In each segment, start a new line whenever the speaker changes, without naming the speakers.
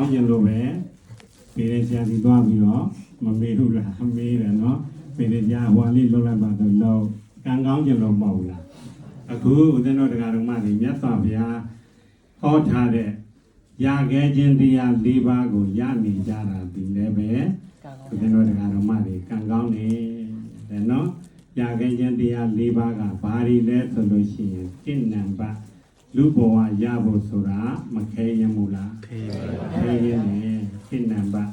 င်းကျင်လို့ပဲပေရဆရာစီသွားပြီးတော့မမေးဘူးလားမေးတယ်နော်ပေရဆရာဟွာလေးလုံးလိုက်ပါတော့လောကံကောင်းကျင်လို့မဟုတ်လားအခုဦးဇင်းတို့တရားတော်မတွေမြတ်စွာဘုရားဟောထားတဲ့ရခဲ့ခြင်းတရား၄ပါးကိုရနေကြတာဒီလည်းပဲဦးဇင်းတို့တရားတော်မတွေကံကောင်းနေတယ်နော်ရခဲ့ခြင်းတရား၄ပါးကဘာတွေလဲဆိုလို့ရှိရင်စိတ်နံပါတ်လူဘဝရဖို့ဆိုတာမခဲရင်မူလားခဲရင်နဲ့စိတ်နံပါတ်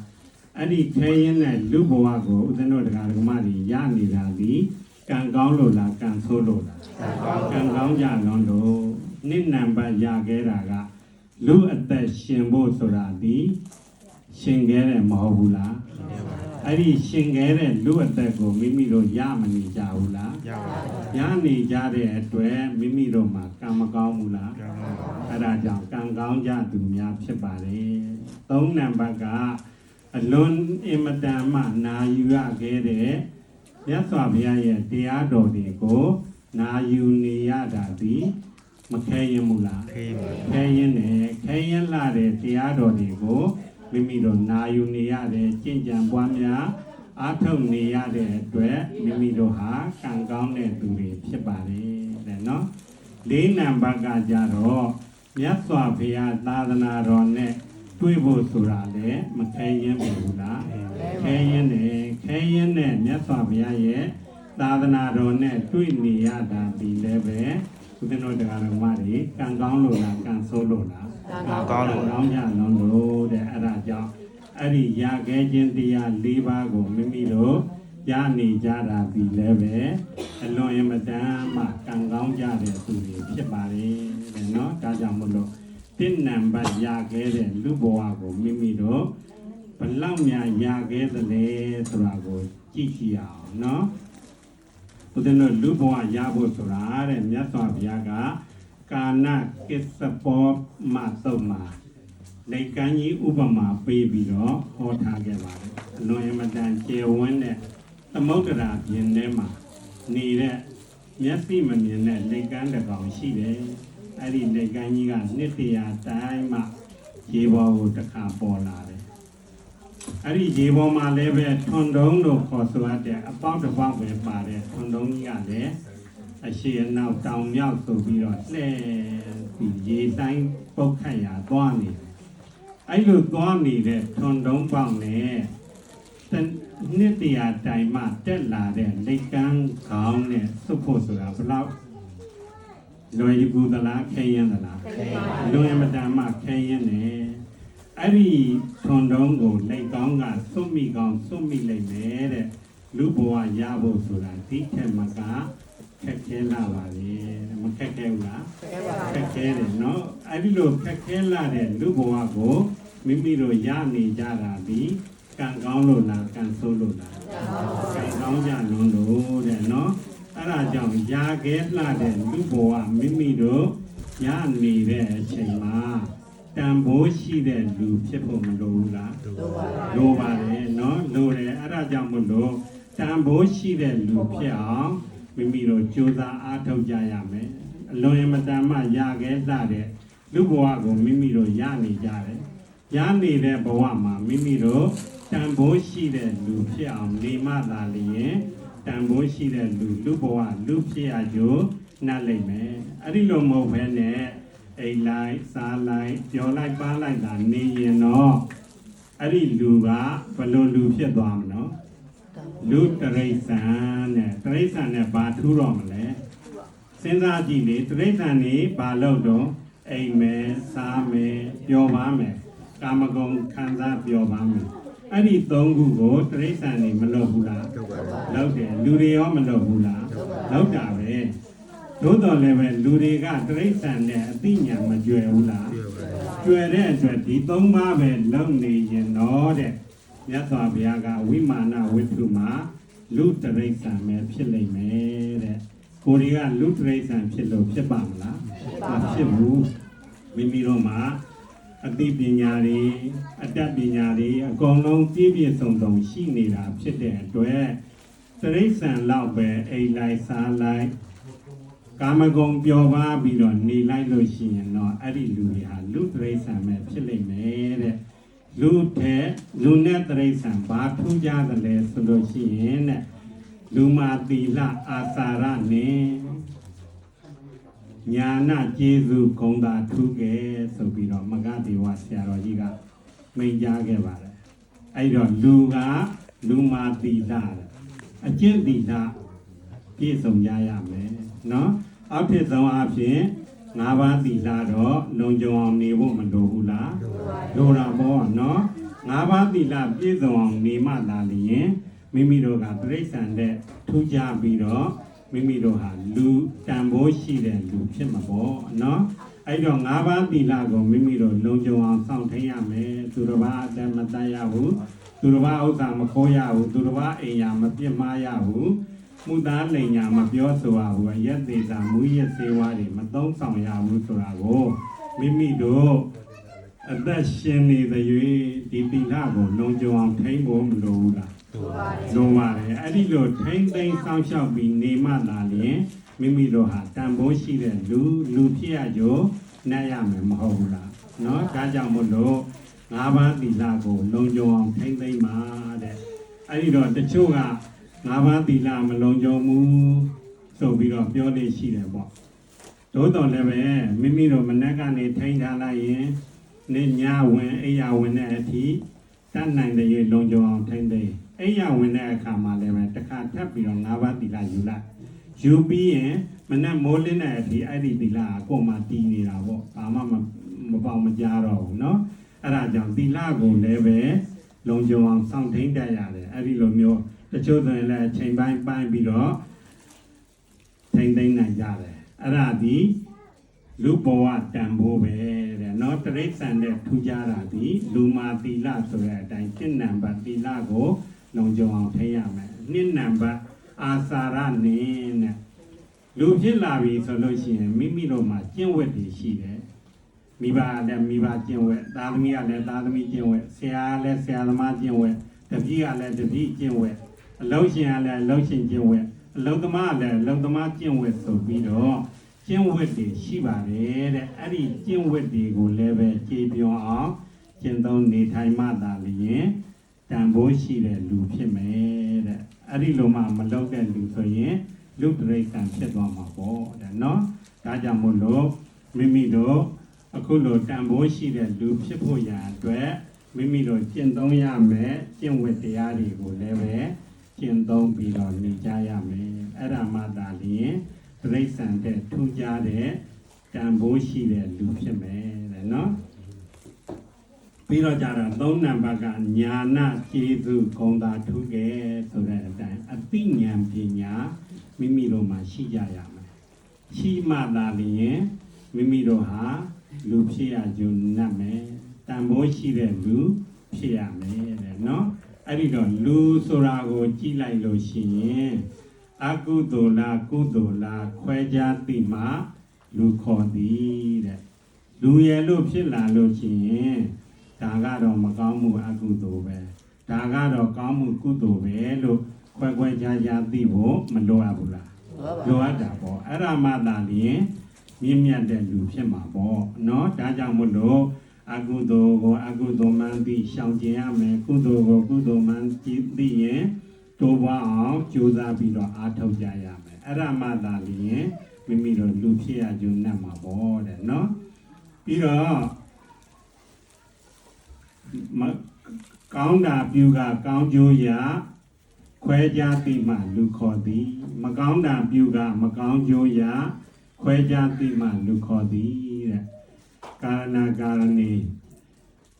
အဲ့ဒီခဲရင်နဲ့လူဘဝကိုဦးဇင်းတို့တရားတော်မတွေရနေတာဒီကံကောင်းလို့လားကံဆိုးလို့လားကံကောင်းကြလုံးလို့နှစ်နံပါတ်ရခဲ့တာကလူအသက်ရှင်ဖို့ဆိုတာဒီရှင်ခဲ့တယ်မဟုတ်ဘူးလားအဲ့ဒီရှင်ခဲ့တဲ့လူအသက်ကိုမိမိတို့ရမနေကြဘူးလားရနေကြတဲ့အတွက်မိမိတို့မှာကံမကောင်းဘူးလားအဲ့ဒါကြောင့်ကံကောင်းကြသူများဖြစ်ပါတယ်၃နံပါတ်ကအလွန်အင်မတန်မှနာယူရခဲ့တဲ့မြတ်စွာဘုရားရဲ့တရားတော်တွေကိုနာယူနေရတာဒီမခဲရင်မူလားခဲရင်နဲ့ခဲရင်လာတဲ့တရားတော်တွေကိုမိမိတို့နာယူနေရတဲ့ကျင့်ကြံပွားများအားထုတ်နေရတဲ့အတွက်မိမိတို့ဟာကံကောင်းတဲ့သူတွေဖြစ်ပါတယ်တဲ့နော်၄နံပါတ်ကကြတော့မြတ်စွာဘုရားသာသနာတော်နဲ့တွေ့ဖို့ဆိုတာလေမခဲရင်ဘူးလားခဲရင်နဲ့မြတ်စွာဘုရားရဲ့သာသနာတော်နဲ့တွေ့နေရတာဒီလည်းပဲဦးဇင်းတို့တရားတော်မတွေကံကောင်းလို့လားကံဆိုးလို့လားကံကောင်းလို့ကောင်းကြလုံးလို့တဲ့အဲ့ဒါကြောင့်အဲ့ဒီရခဲ့ခြင်းတရား၄ပါးကိုမိမိတို့ရနေကြတာဒီလည်းပဲအလွန်အမတန်မှကံကောင်းကြတဲ့သူတွေဖြစ်ပါလေတဲ့နော်ဒါကြောင့်မလို့တိနံပါတ်ရခဲ့တဲ့လူဘဝကိုမိမိတို့ဘလောက်များရခဲ့သလဲဆိုတာကိုကြည့်ကြည့်အောင်နော်ဦးဇင်းတို့လူဘဝရဖို့ဆိုတာတဲ့မြတ်စွာဘုရားကကာဏကိစ္စပောမသုတ်မှာနေကံကြီးဥပမာပေးပြီးတော့ဟောထားခဲ့ပါတယ်အလွန်အမတန်ကျေဝန်းတဲ့သမုဒ္ဒရာပြင်ထဲမှာနေတဲ့မျက်စိမမြင်တဲ့နေကံတစ်ကောင်ရှိတယ်အဲ့ဒီနေကံကြီးကနှစ်တရာတိုင်းမှရေပေါ်ကိုတစ်ခါပေါ်လာတယ်အဲ့ဒီရေပေါ်မှာလည်းပဲထွန်တုံးလို့ခေါ်ဆိုရတဲ့အပေါက်တစ်ပေါက်ပဲပါတဲ့ထွန်တုံးကြီးကလည်းအရှိအနောက်တောင်မြောက်ဆိုပြီးတော့လှဲပြီးရေတိုင်းပုတ်ခတ်ရာသွားနေတယ်အဲ့လိုသွားနေတဲ့ထွန်တုံးပေါက်နဲ့နှစ်တရာတိုင်မှတက်လာတဲ့လက်ကန်းခေါင်းနဲ့သုတ်ဖို့ဆိုတာဘယ်လောက်လွယ်ကူသလားခဲရင်သလားလွယ်မတန်မှခဲရင်နဲ့အဲ့ဒီထွန်တုံးကိုလက်ကောင်းကစွတ်မိကောင်းစွတ်မိလိုက်မယ်တဲ့လူဘဝရဖို့ဆိုတာဒီထက်မကခက်ခဲလာပါလေမခက်ခဲဘူးလားခက်ခဲတယ်နော်အဲ့ဒီလိုခက်ခဲလာတဲ့လူဘဝကိုမိမိတို့ရနေကြတာဒီကံကောင်းလို့လားကံဆိုးလို့လားကံကောင်းကြလုံးလို့တဲ့နော်အဲ့ဒါကြောင့်ရခဲ့လာတဲ့လူဘဝမိမိတို့ရနေတဲ့အချိန်မှာတန်ဖိုးရှိတဲ့လူဖြစ်ဖို့မလိုဘူးလားလိုပါတယ်နော်လိုတယ်အဲ့ဒါကြောင့်မလို့တန်ဖိုးရှိတဲ့လူဖြစ်အောင်မိမိတို့ကြိုးစားအားထုတ်ကြရမယ်အလွန်အမတန်မှရခဲ့လာတဲ့လူဘဝကိုမိမိတို့ရနေကြတယ်ရနေတဲ့ဘဝမှာမိမိတို့တန်ဖိုးရှိတဲ့လူဖြစ်အောင်နေမှသာလျင်တန်ဖိုးရှိတဲ့လူဘဝလူဖြစ်ရကြနှက်လိုက်မယ်အဲ့ဒီလိုမဟုတ်ဘဲနဲ့အိမ်လိုက်စားလိုက်ကြော်လိုက်ပါလိုက်တာနေရင်တော့အဲ့ဒီလူကဘယ်လိုလူဖြစ်သွားမလို့လူတရိษံနဲ့တရိษံနဲ့ဘာထူးတော့မလဲစဉ်းစားကြည့်လေတရိษံနေဘာလို့တော့အိမ်မယ်စားမယ်ပျော်ပါမယ်ကာမဂုဏ်ခံစားပျော်ပါမယ်အဲ့ဒီ၃ခုကိုတရိษံနေမလုပ်ဘူးလားလုပ်တယ်လူတွေရောမလုပ်ဘူးလားလုပ်တာပဲသို့တော်လည်းပဲလူတွေကတရိษံနဲ့အသိဉာဏ်မကျွယ်ဘူးလားကျွယ်တဲ့အတွက်ဒီ၃ပါးပဲလုပ်နေရင်တော့တဲ့မြတ်စွာဘုရားကဝိမာနဝိတုမှာလူတရိษံပဲဖြစ်လိမ့်မယ်တဲ့ကိုတွေကလူတရိษံဖြစ်လို့ဖြစ်ပါမလားမဖြစ်ဘူးမိမိတို့မှာအသိပညာတွေအတတ်ပညာတွေအကုန်လုံးပြည့်ပြည့်စုံစုံရှိနေတာဖြစ်တဲ့အတွက်တရိษံလောက်ပဲအိမ်လိုက်စားလိုက်ကာမဂုဏ်ပျော်ပါပြီးတော့နေလိုက်လို့ရှိရင်တော့အဲ့ဒီလူတွေဟာလူတရိษံပဲဖြစ်လိမ့်မယ်တဲ့ လူထဲလူနဲ့တရိษံဘာထူးကြတယ်လဲဆိုလို့ရှိရင်တဲ့လူမာတိလအာစာရနဲ့ညာနာကျေးဇူးဂုဏ်သာထူးခဲ့ဆိုပြီးတော့မဂ္ဂဒေဝဆရာတော်ကြီးကမိန့်ကြားခဲ့ပါတယ်အဲ့တော့လူကလူမာတိလအကျင့်တိလပြည့်စုံကြရမယ်နော်အောက်ထစ်ဆုံးအဖြစ်၅ပါးတိလတော့လုံခြုံအောင်နေဖို့မလိုဘူးလားလိုတာပေါ့နော်၅ပါးတိလပြည့်စုံအောင်နေမှသာလျှင်မိမိတို့ကပြိဿံတဲ့ထူးခြားပြီးတော့မိမိတို့ဟာလူတန်ဖိုးရှိတဲ့လူဖြစ်မှာပေါ့နော်အဲ့တော့၅ပါးတိလကိုမိမိတို့လုံခြုံအောင်စောင့်ထိန်ရမယ်သူတစ်ပါးအတမတတ်ရဘူးသူတစ်ပါးဥစ္စာမခိုးရဘူးသူတစ်ပါးအိမ်ယာမပြစ်မှားရဘူးမှုသားလိန်ညာမပြောဆိုရဘူးအရက်သေးတာမူရက်သေးဝါးတွေမသုံးဆောင်ရဘူးဆိုတာကိုမိမိတို့အသက်ရှင်နေတဲ့၍ဒီတိလကိုလုံခြုံအောင်ထိန်ဖို့မလိုဘူးလားလိုပါတယ်အဲ့ဒီလိုထိန်သိမ်းစောင့်ရှောက်ပြီးနေမှသာလျှင်မိမိတို့ဟာတန်ဖိုးရှိတဲ့လူဖြစ်ရကြနိုင်ရမယ်မဟုတ်ဘူးလားเนาะဒါကြောင့်မို့လို့၅ပါးတိလကိုလုံခြုံအောင်ထိန်သိမ်းပါတဲ့အဲ့ဒီတော့တချို့က၅ပါးတိလမလုံခြုံဘူးဆိုပြီးတော့ပြောနေရှိတယ်ပေါ့သို့တော်လည်းပဲမိမိတို့မနက်ကနေထိန်ထားလိုက်ရင်နေ့ညဝင်အိယာဝင်တဲ့အထိတတ်နိုင်တဲ့လုံခြုံအောင်ထိန်သိမ်းအိယာဝင်တဲ့အခါမှာလည်းပဲတစ်ခါထပ်ပြီးတော့၅ပါးတိလယူလိုက်ယူပြီးရင်မနက်မိုးလင်းတဲ့အထိအဲ့ဒီတိလကကိုယ်မှတည်နေတာပေါ့ဘာမှမပေါမကြားတော့ဘူးเนาะအဲ့ဒါကြောင့်တိလကိုလည်းပဲလုံခြုံအောင်စောင့်ထိန်တတ်ရတယ်အဲ့ဒီလိုမျိုးတချို့ဆိုရင်လည်းချိန်ပိုင်းပြီးတော့ထိန်သိမ်းနိုင်ကြတယ်အဲ့ဒါဒီလူဘဝတန်ဖိုးပဲတဲ့เนาะတရိษံတဲ့ထူးခြားတာဒီလူမာတိလဆိုတဲ့အတိုင်း1နံပါတ်တိလကိုလုံခြုံအောင်ထိန်းရမယ်2နံပါတ်အာစာရနဲ့လူဖြစ်လာပြီဆိုလို့ရှိရင်မိမိတို့မှာကျင့်ဝတ်တွေရှိတယ်မိဘလည်းမိဘကျင့်ဝတ်သားသမီးကလည်းသားသမီးကျင့်ဝတ်ဆရာလည်းဆရာသမားကျင့်ဝတ်တပည့်ကလည်းတပည့်ကျင့်ဝတ်အလုံးရှင်ကလည်းအလုံးရှင်ကျင့်ဝတ်အလုံးသမားကလည်းအလုံးသမားကျင့်ဝတ်ဆိုပြီးတော့ကျင့်ဝတ်တွေရှိပါတယ်တဲ့အဲ့ဒီကျင့်ဝတ်တွေကိုလည်းပဲကြေပြောအောင်ကျင့်သုံးနေထိုင်မှသာလျှင်တန်ဖိုးရှိတဲ့လူဖြစ်မယ်တဲ့အဲ့ဒီလိုမှမလုပ်တဲ့လူဆိုရင်လူတရိษံဖြစ်သွားမှာပေါ့တဲ့နော်ဒါကြောင့်မို့လို့မိမိတို့အခုလိုတန်ဖိုးရှိတဲ့လူဖြစ်ဖို့ရာအတွက်မိမိတို့ကျင့်သုံးရမယ်ကျင့်ဝတ်တရားတွေကိုလည်းပဲကျင့်သုံးပြီးတော့နေကြရမယ်အဲ့ဒါမှသာလျှင်တရိษံတဲ့ထူးခြားတဲ့တန်ဖိုးရှိတဲ့လူဖြစ်မယ်တဲ့နော်ပြီးတော့ကြတာ3နံပါတ်ကညာနာကျေးဇူးဂုဏ်သာထူးခဲ့ဆိုတဲ့အတိုင်းအသိဉာဏ်ပညာမိမိတို့မှာရှိကြရမယ်ရှိမှသာလျှင်မိမိတို့ဟာလူဖြစ်ရကြနတ်မယ်တန်ဖိုးရှိတဲ့လူဖြစ်ရမယ်တဲ့နော်အဲ့ဒီတော့လူဆိုတာကိုကြည့်လိုက်လို့ရှိရင်အကုသိုလ်လားကုသိုလ်လားခွဲခြားသိမှလူခေါ်သည်တဲ့လူရဲ့လို့ဖြစ်လာလို့ရှိရင်ဒါကတော့မကောင်းမှုအကုသိုလ်ပဲဒါကတော့ကောင်းမှုကုသိုလ်ပဲလို့ခွဲခြားသိဖို့မလိုအပ်ဘူးလားလိုအပ်တာပေါ့အဲ့ဒါမှသာလျှင်မြင့်မြတ်တဲ့လူဖြစ်မှာပေါ့နော်ဒါကြောင့်မို့လို့အကုသိုလ်ကိုအကုသိုလ်မှန်ပြီးရှောင်ကျင်ရမယ်ကုသိုလ်ကိုကုသိုလ်မှန်သိရင်တိုးပွားအောင်ကြိုးစားပြီးတော့အားထုတ်ကြရမယ်အဲ့ဒါမှသာလျှင်မိမိတို့လူဖြစ်ရကြနတ်မှာပေါ့တဲ့နော်ပြီးတော့ကောင်းတာပြုကကောင်းကျိုးရာခွဲခြားသိမှလူခေါ်သည်မကောင်းတာပြုကမကောင်းကျိုးရာခွဲခြားသိမှလူခေါ်သည်တဲ့ကာရဏကာရဏီ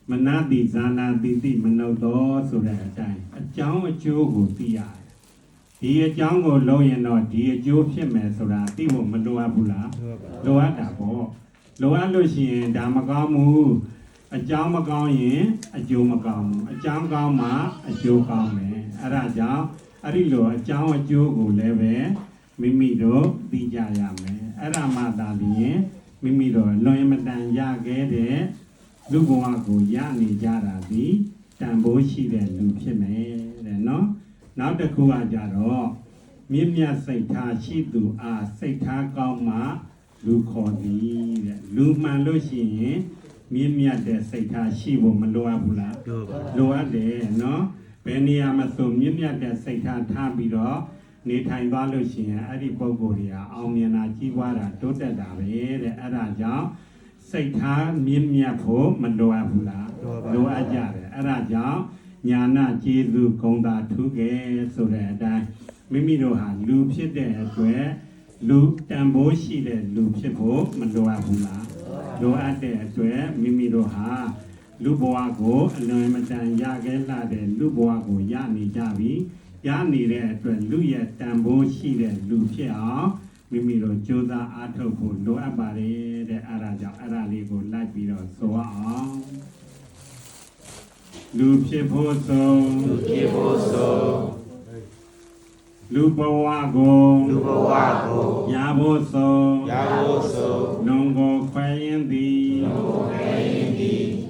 မနတိဇာနာတိတိမနုဿောဆိုတဲ့အတိုင်းအကြောင်းအကျိုးကိုသိရတယ်ဒီအကြောင်းကိုလုံးရင်တော့ဒီအကျိုးဖြစ်မယ်ဆိုတာသိဖို့မလိုအပ်ဘူးလားလိုအပ်တာပေါ့လိုအပ်လို့ရှိရင်ဒါမကောင်းဘူးအကြောင်းမကောင်းရင်အကျိုးမကောင်းဘူးအကြောင်းကောင်းမှအကျိုးကောင်းမယ်အဲ့ဒါကြောင့်အဲ့ဒီလိုအကြောင်းအကျိုးကိုလည်းပဲမိမိတို့သိကြရမယ်အဲ့ဒါမှသာလျှင်မိမိတို့လွန်မတန်ရခဲ့တဲ့လူဘဝကိုရနေကြတာဒီတန်ဖိုးရှိတဲ့လူဖြစ်မယ်တဲ့နော်နောက်တစ်ခုကကြတော့မြင့်မြတ်စိတ်ထားရှိသူအားစိတ်ထားကောင်းမှလူခေါ်သည်တဲ့လူမှန်လို့ရှိရင် မြင့်မြတ်တဲ့စိတ်ထားရှိဖို့မလိုအပ်ဘူးလားလိုအပ်တယ်နော်ဘယ်နေရာမှာဆိုမြင့်မြတ်တဲ့စိတ်ထားထားပြီးတော့နေထိုင်သွားလို့ရှိရင်အဲ့ဒီပုံကိုယ်တွေကအောင်မြင်တာကြီးပွားတာတိုးတက်တာပဲတဲ့အဲ့ဒါကြောင့်စိတ်ထားမြင့်မြတ်ဖို့မလိုအပ်ဘူးလားလိုအပ်ကြတယ်အဲ့ဒါကြောင့်ညာနာကျေးဇူးဂုဏ်သာထူးခဲ့ဆိုတဲ့အတိုင်းမိမိတို့ဟာလူဖြစ်တဲ့အတွက်လူတန်ဖိုးရှိတဲ့လူဖြစ်ဖို့မလိုအပ်ဘူးလားလိုအပ်တဲ့အတွက်မိမိတို့ဟာလူဘဝကိုအလွန်မတန်ရခဲ့လာတဲ့လူဘဝကိုရနေကြပြီရနေတဲ့အတွက်လူရဲ့တန်ဖိုးရှိတဲ့လူဖြစ်အောင်မိမိတို့ကြိုးစားအားထုတ်ဖို့လိုအပ်ပါတယ်တဲ့အဲ့ဒါကြောင့်အဲ့ဒါလေးကိုလိုက်ပြီးတော့ဆိုအောင်လူဖြစ်ဖို့ဆိုလူဘဝကိုရဖို့ဆိုနှုံကိုခွဲရင်သည်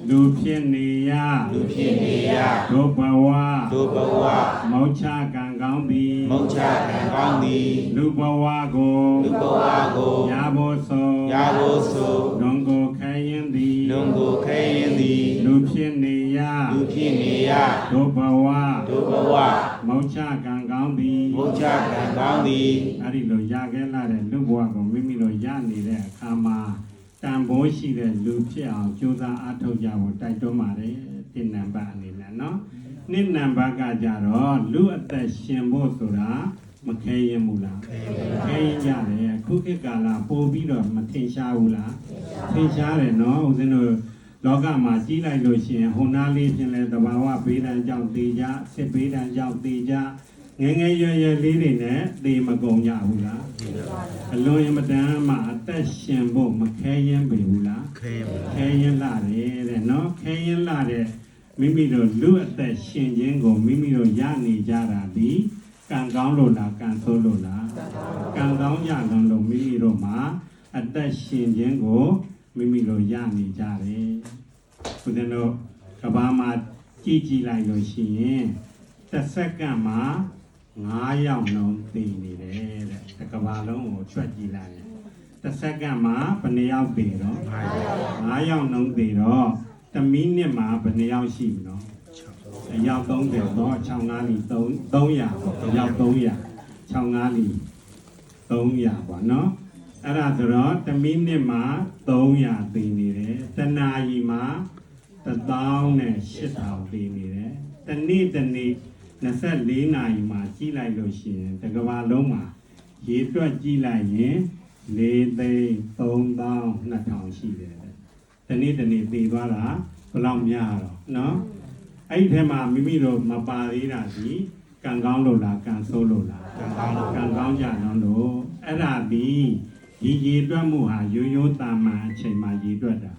လူဖြစ်နေရဒုဘဝမောချကံကောင်းသည်လူဘဝကိုရဖို့ဆိုနှုံကိုခဲရင်သည်လူဖြစ်နေရဒုဘဝမောချကံကောင်းသည်အဲ့ဒီလိုရခဲ့လာတဲ့လူဘဝကိုမိမိတို့ရနေတဲ့အခါမှာတန်ဖိုးရှိတဲ့လူဖြစ်အောင်ကြိုးစားအားထုတ်ကြဖို့တိုက်တွန်းပါတယ်ဒီနံပါတ်အနေနဲ့နော်နှစ်နံပါတ်ကကြတော့လူအသက်ရှင်ဖို့ဆိုတာမခဲရင်ဘူးလားခဲရင်ကြတယ်ခုခေတ်ကာလပို့ပြီးတော့မထင်ရှားဘူးလားထင်ရှားတယ်နော်ဦးဇင်းတို့လောကမှာကြီးလိုက်လို့ရှိရင်ဟိုနားလေးပြင်လဲတဘာဝဘေးဒဏ်ကြောင့်တေကြစစ်ဘေးဒဏ်ကြောင့်တေကြငယ်ငယ်ရွယ်ရွယ်လေးတွေနဲ့တေမကုန်ကြဘူးလားအလွန်အမတန်မှအသက်ရှင်ဖို့မခဲရင်ပေဘူးလားခဲရင်လာတယ်တဲ့နော်ခဲရင်လာတဲ့မိမိတို့လူအသက်ရှင်ခြင်းကိုမိမိတို့ရနေကြတာဒီကံကောင်းလို့လားကံဆိုးလို့လားကံကောင်းကြလို့မိမိတို့မှာအသက်ရှင်ခြင်းကိုမိမိတို့ရနေကြတယ်ဘုရားတို့ကဘာမှာကြည်လိုက်လို့ရှိရင်တစ်စက္ကန့်မှာ9ယောက်လုံးသိနေတယ်တဲ့ကဘာလုံးကိုချွတ်ကြည့်လိုက်ရင်တစ်စက္ကန့်မှာဘယ်နှယောက်သိတော့9ယောက်လုံးသိတော့1မိနစ်မှာဘယ်နှယောက်ရှိပြီနော်အယောက်30တော့65လီ300ပေါ့အယောက်300 65လီ300ပေါ့နော်အဲ့ဒါဆိုတော့1မိနစ်မှာ300သိနေတယ်တနာရီမှာ1008,000သိနေတယ်တနေ့24နာရီမှာကြီးလိုက်လို့ရှိရင်တကဘာလုံးမှာရေတွက်ကြီးလိုက်ရင်4,320,000ရှိတယ်တနေ့သိသွားတာဘယ်လောက်များတော့နော်အဲ့ဒီထဲမှာမိမိတို့မပါသေးတာဒီကံကောင်းလို့လားကံဆိုးလို့လားကံကောင်းကြတော့အဲ့ဒါဒီရေတွက်မှုဟာရိုးတာမှန်အချိန်မှာရေတွက်တာ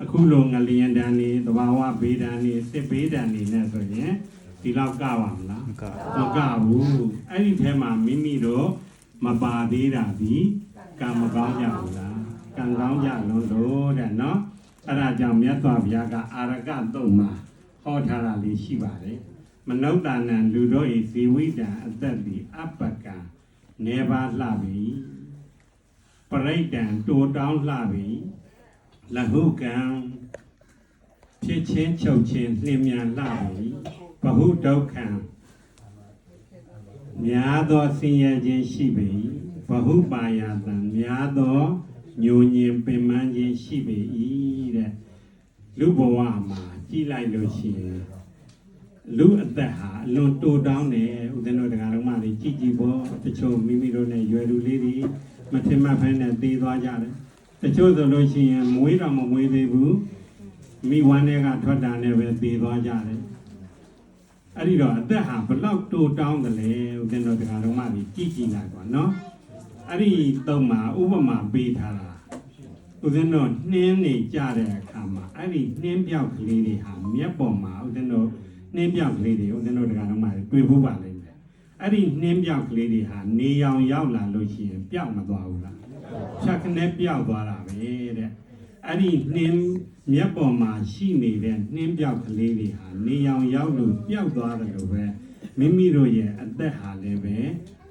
အခုလိုငလျင်တန်းနေသဘာဝဘေးဒဏ်နေစစ်ဘေးဒဏ်နေနဲ့ဆိုရင်ဒီလောက်ကပါမလားမကဘူးအဲ့ဒီထဲမှာမိမိတို့မပါသေးတာဒီကံမကောင်းကြဘူးလားကံကောင်းကြလို့တဲ့နော်အဲ့ဒါကြောင့်မြတ်စွာဘုရားကအာရကတုံမှာဟောထားတာလေးရှိပါတယ်မနုဿာနံလူတို့ဤဇီဝိတံအသက်သည်အပကံနေပါလှပြီပရိဒံတိုတောင်းလှပြီလဟုကံဖြစ်ချင်းချုပ်ချင်းလျင်မြန်လှပြီဘဟုဒုက္ခံများသောဆင်းရဲခြင်းရှိပြီဘဟုပါယတံများသောညိုညင်ပင်ပန်းခြင်းရှိပေ၏တဲ့လူဘဝမှာကြည်လိုက်လို့ရှိရင်လူအသက်ဟာအလွန်တိုတောင်းတယ်ဦးဇင်းတို့တရားတော်မှကြည်ပေါ်တချို့မိမိတို့နဲ့ရွယ်လူလေးတွေမထင်မှတ်ဖဲနဲ့သေသွားကြတယ်တချို့ဆိုလို့ရှိရင်မွေးတော့မမွေးသေးဘူးမိဝမ်းတွေကထွက်တာနဲ့ပဲသေသွားကြတယ်အဲ့ဒီတော့အသက်ဟာဘလောက်တိုတောင်းတယ်လဲဦးဇင်းတို့တရားတော်မှကြည်လိုက်ပါနော်အဲ့ဒီသုံးမှာဥပမာပေးထားတာဦးဇင်းတို့နှင်းနေကြတဲ့အခါမှာအဲ့ဒီနှင်းပြောက်ကလေးတွေဟာမျက်ပေါ်မှာဦးဇင်းတို့နှင်းပြောက်ကလေးတွေဦးဇင်းတို့တရားတော်မှတွေ့ဖို့ပါလိမ့်မယ်အဲ့ဒီနှင်းပြောက်ကလေးတွေဟာနေရောင်ရောက်လာလို့ရှိရင်ပျောက်မသွားဘူးလားဖြတ်ခနဲ့ပျောက်သွားတာပဲတဲ့အဲ့ဒီနှင်းမျက်ပေါ်မှာရှိနေတဲ့နှင်းပြောက်ကလေးတွေဟာနေရောင်ရောက်လို့ပျောက်သွားတယ်လို့ပဲမိမိတို့ရဲ့အသက်ဟာလည်းပဲ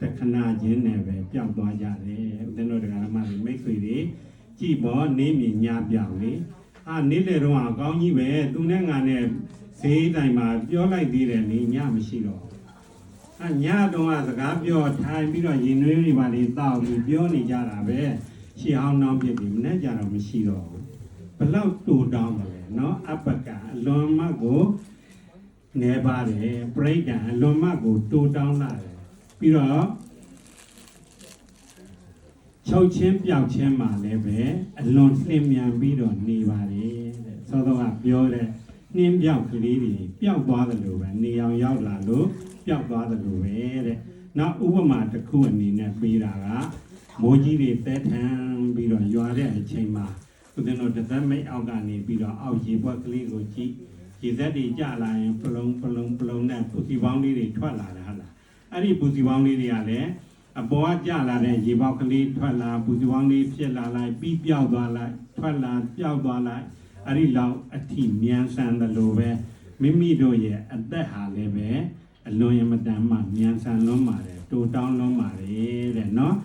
တခဏချင်းနဲ့ပဲပျောက်သွားကြတယ်ဦးဇင်းတို့တရားဓမ္မတွေမိတ်ဆွေတွေကြည်ပေါ်နေမြညာပြောင်းလေအ နေလေတော့အကောင်းကြီးပဲသူနဲ့ငါနဲ့ဈေးတိုင်းမှာပြောလိုက်သေးတယ်နေညမရှိတော့ညတော့စကားပြောထိုင်ပြီးတော့ရင်နွေးတွေပါလေတောက်ပြီးပြောနေကြတာပဲရှေ့အောင်နောက်ပြစ်ပြီးမနဲ့ကြတော့မရှိတော့ဘူးဘလောက်တူတောင်းတယ်နော်အပကအလွန်မကိုနေပါတယ်ပြိတ္တံအလွန်မကိုတူတောင်းလာတယ်ပြီးတော့ချုပ်ချင်းပြောက်ချင်းမှလည်းပဲအလွန်လင်းမြန်ပြီးတော့နေပါတယ်တဲ့သောတော်ကပြောတဲ့နှင်းပြောက်ကလေးတွေပျောက်သွားတယ်လို့ပဲနေအောင်ရောက်လာလို့ပျောက်သွားတယ်လို့ပဲတဲ့နောက်ဥပမာတစ်ခုအနေနဲ့ပေးတာကမိုးကြီးတွေတဲထန်ပြီးတော့ရွာတဲ့အချိန်မှာဦးဇင်းတို့တသက်မိတ်အောက်ကနေပြီးတော့အောက်ရေပွက်ကလေးကိုကြည့်ရေသက်တွေကျလာရင်ပလုံနဲ့ပူစီပေါင်းလေးတွေထွက်လာတယ်ဟုတ်လားအဲ့ဒီပူစီပေါင်းလေးတွေကလည်းအပေါ်ကကျလာတဲ့ရေပေါက်ကလေးထွက်လာပူစီပေါင်းလေးဖြစ်လာလိုက်ပြီးပျောက်သွားလိုက်ထွက်လာပျောက်သွားလိုက်အဲ့ဒီလောက်အထိမြန်ဆန်တယ်လို့ပဲမိမိတို့ရဲ့အသက်ဟာလည်းပဲအလွန်ရမတန်မှမြန်ဆန်လွန်းပါတယ်တူတောင်းလွန်းပါတယ်တဲ့နော်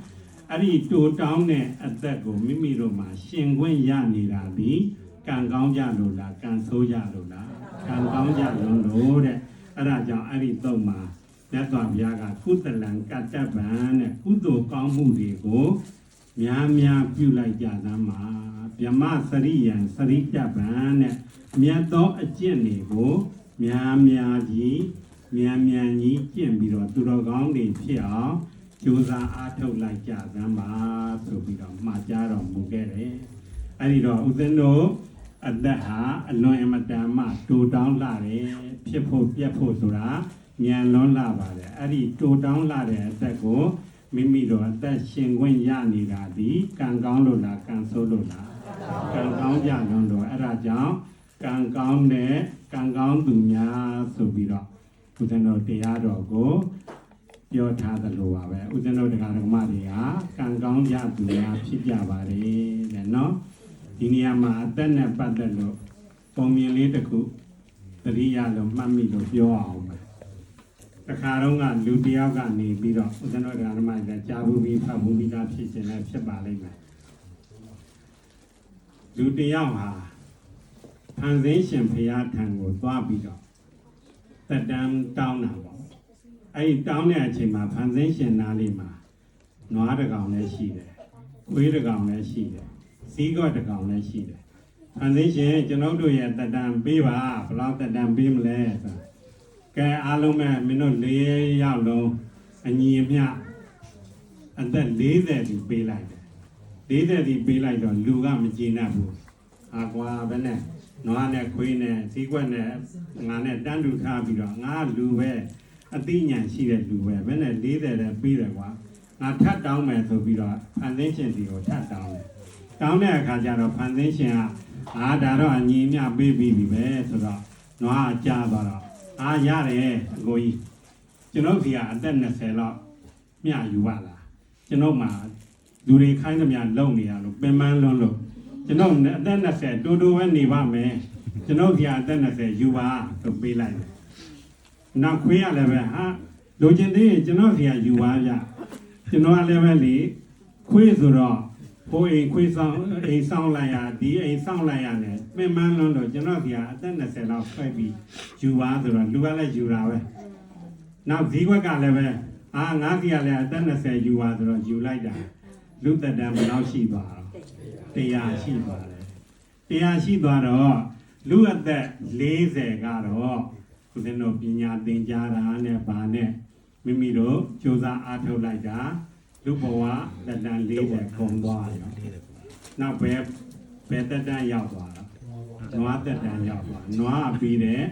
အဲ့ဒီတူတောင်းတဲ့အသက်ကိုမိမိတို့မှာရှင်ခွင့်ရနေတာဒီကံကောင်းကြလို့လားကံဆိုးကြလို့လားကံကောင်းကြလို့တဲ့အဲ့ဒါကြောင့်အဲ့ဒီတော့မှာမြတ်စွာဘုရားကကုသလံကတ္တဗံတဲ့ကုသိုလ်ကောင်းမှုတွေကိုများပြုလိုက်ကြသမ်းမှာဗြဟ္မစရိယံစရိတဗံတဲ့မြတ်သောအကျင့်တွေကိုများကြီးမြန်ကြီးကျင့်ပြီးတော့သူတော်ကောင်းတွေဖြစ်အောင်ကြိုးစားအားထုတ်လိုက်ကြသမ်းပါဆိုပြီးတော့မှာကြားတော်မူခဲ့တယ်အဲ့ဒီတော့ဦးဇင်းတို့အသက်ဟာအလွန်အမတန်မှတူတောင်းလာတယ်ဖြစ်ဖို့ပြတ်ဖို့ဆိုတာမြန်လွန်းလာပါတယ်အဲ့ဒီတူတောင်းလာတဲ့အသက်ကိုမိမိတို့အသက်ရှင်ခွင့်ရနေတာဒီကံကောင်းလို့လားကံဆိုးလို့လားကံကောင်းကြလို့တော့အဲ့ဒါကြောင့်ကံကောင်းတဲ့ကံကောင်းသူများဆိုပြီးတော့ဦးဇင်းတို့တရားတော်ကိုပြောထားသလိုပါပဲဦးဇင်းတို့တရားတော်မတွေကကံကောင်းကြသူများဖြစ်ကြပါတယ်တဲ့နော်ဒီနေရာမှာအသက်နဲ့ပတ်သက်လို့ပုံမြင်လေးတစ်ခုသတိရလို့မှတ်မိလို့ပြောအောင်ပဲတခါတော့ကလူတယောက်ကနေပြီးတော့ဦးဇင်းတို့တရားတော်မတွေကြာဘူးပြီးဖတ်ဘူးပြီးသားဖြစ်ခြင်းလည်းဖြစ်ပါလိမ့်မယ်လူတယောက်ဟာဖန်ဆင်းရှင်ဘုရားထံကိုသွားပြီးတော့တက်တန်းတောင်းတာပေါ့အဲ့ဒီတောင်းတဲ့အချိန်မှာဖန်ဆင်းရှင်နားလေးမှာနွားတစ်ကောင်လည်းရှိတယ်ခွေးတစ်ကောင်လည်းရှိတယ်စီးကော့တစ်ကောင်လည်းရှိတယ်ဖန်ဆင်းရှင်ကျွန်တော်တို့ရဲ့တက်တန်းပေးပါဘယ်လောက်တက်တန်းပေးမလဲဆိုကဲအားလုံးပဲမင်းတို့၄ယောက်လုံးအညီအမျှအသက်40ဒီပေးလိုက်တယ်40ဒီပေးလိုက်တော့လူကမကျေနပ်ဘူးအာကွာဘယ်နဲ့နွားနဲ့ခွေးနဲ့စီးကွက်နဲ့ငါနဲ့တန်းတူထားပြီးတော့ငါလူပဲအသိဉာဏ်ရှိတဲ့လူပဲဘယ်နဲ့40တဲ့ပြီးတယ်ကွာငါထပ်တောင်းမယ်ဆိုပြီးတော့ဖန်ဆင်းရှင်စီကိုထပ်တောင်းတယ်တောင်းတဲ့အခါကျတော့ဖန်ဆင်းရှင်ကဒါတော့အညီမျှပေးပြီးပြီပဲဆိုတော့နွားကြားသွားတော့ရတယ်အကိုကြီးကျွန်တော်စီကအသက်20လောက်မျှယူပါလားကျွန်တော်မှလူတွေခိုင်းသမျှလုံနေရလို့ပင်ပန်းလွန်းလို့ကျွန်တော်အသက်20တူတူပဲနေပါမယ်ကျွန်တော်ကြီးအသက်20ယူပါဆိုပေးလိုက်တယ်နောက်ခွေးရလည်းပဲလိုချင်သေးရင်ကျွန်တော်ကြီးယူပါဗျကျွန်တော်ကလည်းပဲလေခွေးဆိုတော့ဟိုအိမ်ခွေးဆောင်အိမ်ဆောင်လိုက်ရဒီအိမ်ဆောင်လိုက်ရတယ်ပင်ပန်းလွန်းလို့ကျွန်တော်ကြီးအသက်20လောက်ဆွဲပြီးယူပါဆိုတော့လူကလည်းယူတာပဲနောက်ဈေးကွက်ကလည်းပဲငါးကြီးကလည်းအသက်20ယူပါဆိုတော့ယူလိုက်တာလူသက်တမ်းဘယ်လောက်ရှိသွားတော့100ရှိသွားတယ်100ရှိသွားတော့လူအသက်40ကတော့ဦးဇင်းတို့ပညာသင်ကြားတာနဲ့ဗာနဲ့မိမိတို့ကြိုးစားအားထုတ်လိုက်တာလူဘဝသက်တမ်း40ကုန်သွားတယ်နောက်ပဲသက်တမ်းရောက်သွားတော့နွားသက်တမ်းရောက်သွားနွားပြီးတဲ့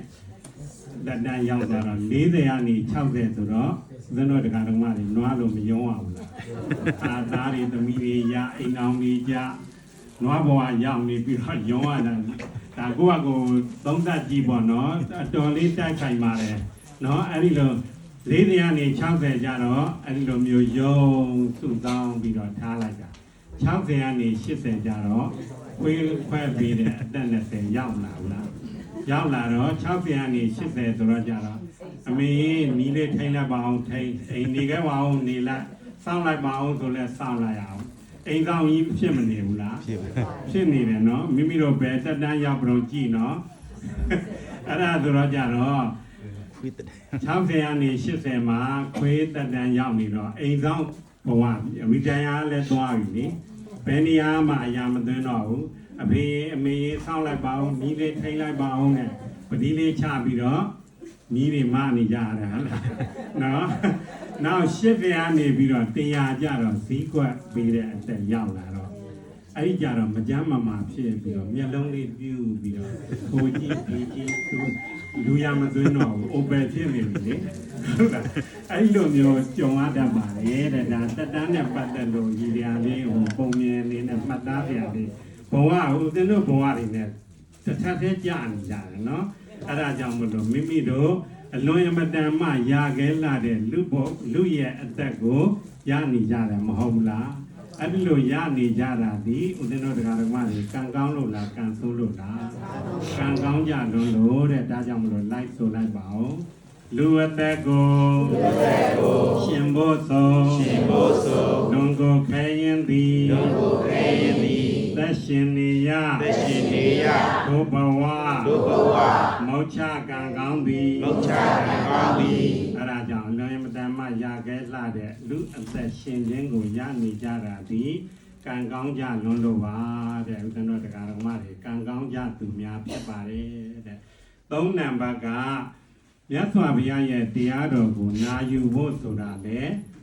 သက်တမ်းရောက်သွားတော့40ကနေ60ဆိုတော့ဦးဇင်းတို့တရားတော်မတွေနွားလို့မယုံအောင်လားသားတွေသမီးတွေရအိမ်အောင်တွေကြနွားဘဝရောက်နေပြီးတော့ယုံရတာဒါကိုယ့်အကိုသုံးသပ်ကြည့်ပေါ့နော်အတော်လေးတိုက်ခိုင်ပါတယ်နော်အဲ့ဒီလို40ကနေ60ကျတော့အဲ့ဒီလိုမျိုးယုံစုတောင်းပြီးတော့ထားလိုက်တာ60ကနေ80ကျတော့ခွဲပြီးတဲ့အသက်20ရောက်လာဘူးလားရောက်လာတော့60ကနေ80ဆိုတော့ကျတော့အမေနီးလေးထိန်းလိုက်ပါအောင်ထိန်းအိမ်နေခဲ့ပါအောင်နေလိုက်စောင့်လိုက်ပါအောင်ဆိုလဲစောင့်လိုက်အောင် အိမ်ဆောင်ကြီးဖြစ်မနေဘူးလားဖြစ်နေတယ်နော်မိမိတို့ပဲတက်တန်းရောက်ပြီးတော့ကြည်နော်အဲ့ဒါဆိုတော့ကြတော့60ကနေ80မှာခွေးတက်တန်းရောက်နေတော့အိမ်ဆောင်ဘဝရီတိုင်ယာလည်းသွားပြီလေဘယ်နေရာမှအရာမသွင်းတော့ဘူးအဖေအမေစောင့်လိုက်ပါအောင်ညီလေးထိန်းလိုက်ပါအောင်နဲ့ပတိလေးချပြီးတော့ညီတွေမနေကြရတယ်ဟုတ်လားနော်နောက်80ကနေပြီးတော့100ကြတော့ဈေးကွက်ပေးတဲ့အသက်ရောက်လာတော့အဲ့ဒီကြတော့မကြမ်းမမာဖြစ်ပြီးတော့မျက်လုံးလေးပြူးပြီးတော့ကိုကြီးဒီကြီးသူလူရမသွင်းတော့ဘူး open ဖြစ်နေပြီလေဟုတ်လားအဲ့လိုမျိုးကြုံရတတ်ပါလေတဲ့ဒါတက်တန်းနဲ့ပတ်သက်လို့ရည်ရည်လေးဟိုပုံမြင်လေးနဲ့မှတ်သားပြလေးဘဝဟိုသင်တို့ဘဝတွေနဲ့တစ်ထပ်သေးကြာနေကြတယ်နော်အဲ့ဒါကြောင့်မလို့မိမိတို့အလွန်အမတန်မှရခဲလာတဲ့လူရဲ့အသက်ကိုရနေကြတယ်မဟုတ်ဘူးလားအဲ့ဒီလိုရနေကြတာဒီဦးဇင်းတို့တရားဓမ္မတွေကံကောင်းလို့လားကံဆိုးလို့လားကံကောင်းကြလို့တဲ့ဒါကြောင့်မလို့လိုက်ဆိုလိုက်ပါဦးလူအသက်ကိုရှင်ဖို့သောလွန်ကိုခဲရင်သည်သက်ရှင်နေရဒုဘဝမောချကံကောင်းသည်အဲ့ဒါကြောင့်လွန်မတန်မှရခဲလှတဲ့လူအသက်ရှင်ခြင်းကိုရနေကြတာဒီကံကောင်းကြလွန်လို့ပါတဲ့ဥဒ္ဒနောတရားဓမ္မတွေကံကောင်းကြသူများဖြစ်ပါတယ်တဲ့၃နံပါတ်ကမြတ်စွာဘုရားရဲ့တရားတော်ကိုနာယူဖို့ဆိုတာလေ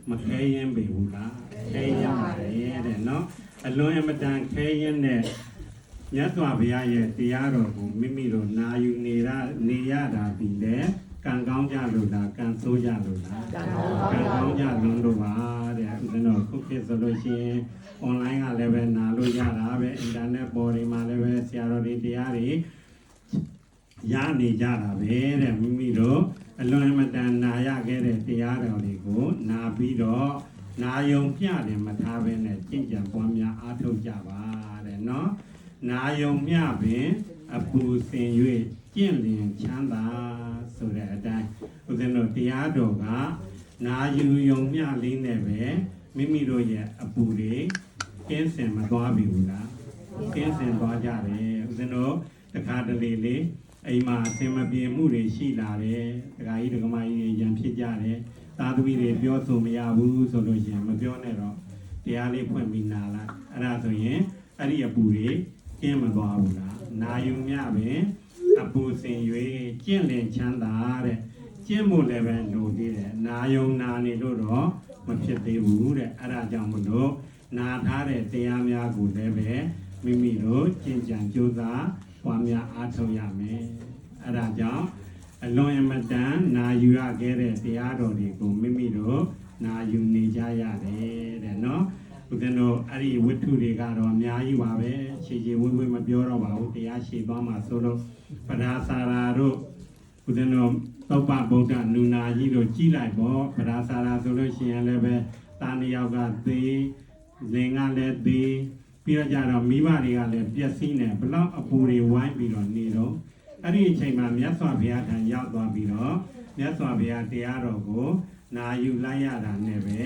မခဲရင်ပေဘူးလားခဲရပါတယ်တဲ့နော်အလွန်အမတန်ခဲရင်တဲ့မြတ်စွာဘုရားရဲ့တရားတော်ကိုမိမိတို့နာယူနေရတာဒီလေကံကောင်းကြလို့လားကံဆိုးကြလို့လားကံကောင်းကြလွန်လို့ပါတဲ့ဥစဉ်တော့ခုခေတ်ဆိုလို့ရှိရင် online ကလည်းပဲနာလို့ရတာပဲ internet ပေါ်တွေမှာလည်းပဲဆရာတော်တွေတရားတွေရနေကြတာပဲတဲ့မိမိတို့အလွန်အမတန်နာရခဲ့တဲ့တရားတော်တွေကိုနာပြီးတော့နာယုံမျှတယ်မထားဘဲနဲ့ကျင့်ကြံပွားများအားထုတ်ကြပါတဲ့နော်နာယုံမျှပင်အပူစင်၍ကျင့်လင်ချမ်းသာဆိုတဲ့အတိုင်းဦးဇင်းတို့တရားတော်ကနာယူယုံမျှလေးနဲ့ပဲမိမိတို့ရဲ့အပူတွေကင်းစင်မသွားပြီဘူးလားကင်းစင်သွားကြတယ်ဦးဇင်းတို့တခါတလေလေးအိမ်မှာအစင်မပြေမှုတွေရှိလာတယ်ဒကာကြီးဒကမကြီးတွေရံဖြစ်ကြတယ်သာသမီတွေပြောဆိုမရဘူးဆိုလို့ရှိရင်မပြောနဲ့တော့တရားလေးဖွင့်ပြီးနာလိုက်အဲ့ဒါဆိုရင်အဲ့ဒီအပူတွေကင်းမသွားဘူးလားနာယူမြပင်အပူစင်၍ကျင့်လင်ချမ်းသာတဲ့ကျင့်ဖို့လည်းပဲလိုသေးတယ်နာယုံနာနေလို့တော့မဖြစ်သေးဘူးတဲ့အဲ့ဒါကြောင့်မလို့နာထားတဲ့တရားများကိုလည်းပဲမိမိတို့ကျင့်ကြံကြိုးစားပွားများအားထုတ်ရမယ်အဲ့ဒါကြောင့်အလွန်အမတန်နာယူရခဲ့တဲ့တရားတော်တွေကိုမိမိတို့နာယူနေကြရတယ်တဲ့နော်ဦးဇင်းတို့အဲ့ဒီဝတ္ထုတွေကတော့အများကြီးပါပဲခြေခြေဝေးဝေးမပြောတော့ပါဘူးတရားရှိသွားမှာဆိုတော့ပဒါစာရာတို့ဦးဇင်းတို့သုပ္ပဗုဒ္ဓနုနာကြီးတို့ကြီးလိုက်ပေါ့ပဒါစာရာဆိုလို့ရှိရင်လည်းပဲတာဏယောက်ကသေးလင်ကလည်းသေးပြီးတော့ကြတော့မိဘတွေကလည်းပျက်စီးနေဘလောက်အပူတွေဝိုင်းပြီးတော့နေတော့အဲ့ဒီအချိန်မှာမြတ်စွာဘုရားထံရောက်သွားပြီးတော့မြတ်စွာဘုရားတရားတော်ကိုနာယူလိုက်ရတာနဲ့ပဲ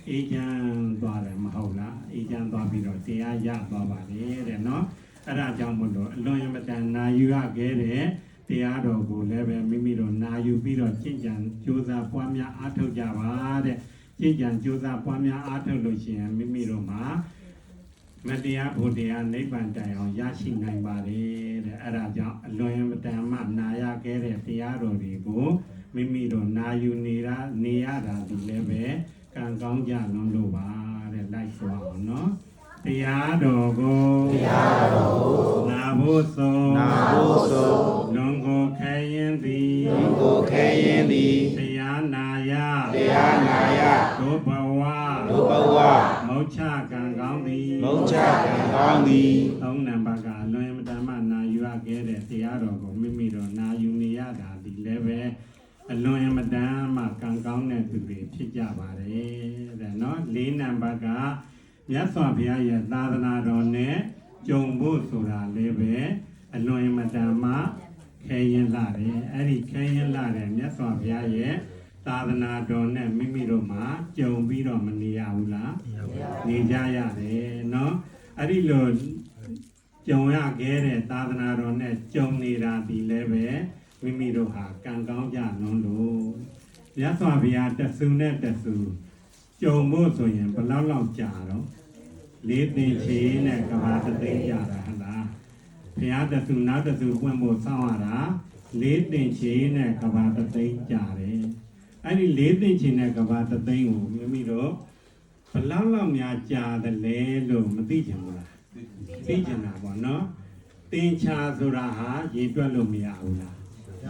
အေးချမ်းသွားတယ်မဟုတ်လားအေးချမ်းသွားပြီးတော့တရားရသွားပါလေတဲ့နော်အဲ့ဒါကြောင့်မို့လို့အလွန်အမတန်နာယူရခဲ့တဲ့တရားတော်ကိုလည်းပဲမိမိတို့နာယူပြီးတော့ကျင့်ကြံကြိုးစားပွားများအားထုတ်ကြပါတဲ့ကျင့်ကြံကြိုးစားပွားများအားထုတ်လို့ရှိရင်မိမိတို့မှာမတရားဘုရားနိဗ္ဗာန်တိုင်အောင်ရရှိနိုင်ပါတယ်တဲ့အဲ့ဒါကြောင့်အလွန်အမတန်မှနာရခဲ့တဲ့တရားတော်တွေကိုမိမိတို့နာယူနေရတာဒီလည်းပဲကံကောင်းကြလွန်လို့ပါတဲ့လိုက်ဆိုအောင်နော်တရားတော်ကိုနာဖို့ဆိုလွန်ကိုခဲရင်သည်တရားနာယဒုဘဝမောချကံကောင်းသည်သုံးနံပါတ်ကအလွန်အမတန်မှနာယူရခဲ့တဲ့တရားတော်ကိုမိမိတို့နာယူနေရတာဒီလည်းပဲအလွန်အမတန်မှကံကောင်းတဲ့သူတွေဖြစ်ကြပါတယ်တဲ့နော်၄နံပါတ်ကမြတ်စွာဘုရားရဲ့သာသနာတော်နဲ့ကြုံဖို့ဆိုတာလည်းပဲအလွန်အမတန်မှခဲရင်လာတယ်အဲ့ဒီခဲရင်လာတဲ့မြတ်စွာဘုရားရဲ့ သာသနာတော်နဲ့မိမိတို့မှာကြုံပြီးတော့မနေရဘူးလားနေကြရတယ်နော်အဲ့ဒီလိုကြုံရခဲ့တဲ့သာသနာတော်နဲ့ကြုံနေတာဒီလည်းပဲမိမိတို့ဟာကံကောင်းကြလွန်းလို့မြတ်စွာဘုရားတဆူနဲ့တဆူကြုံဖို့ဆိုရင်ဘယ်လောက်ကြာတော့လေးသိချေနဲ့ကဘာတသိကြတာဟလားဘုရားတဆူနောက်တဆူပွင့်ဖို့စောင့်ရတာလေးသိချေနဲ့ကဘာတသိကြာတယ်အဲ့ဒီလေးသိချေနဲ့ကဘာတသိကိုမိမိတို့ဘယ်လောက်များကြာတယ်လဲလို့မသိကြဘူးလားသိကြတာပေါ့နော်တင်ချာဆိုတာဟာရေတွက်လို့မရဘူးလား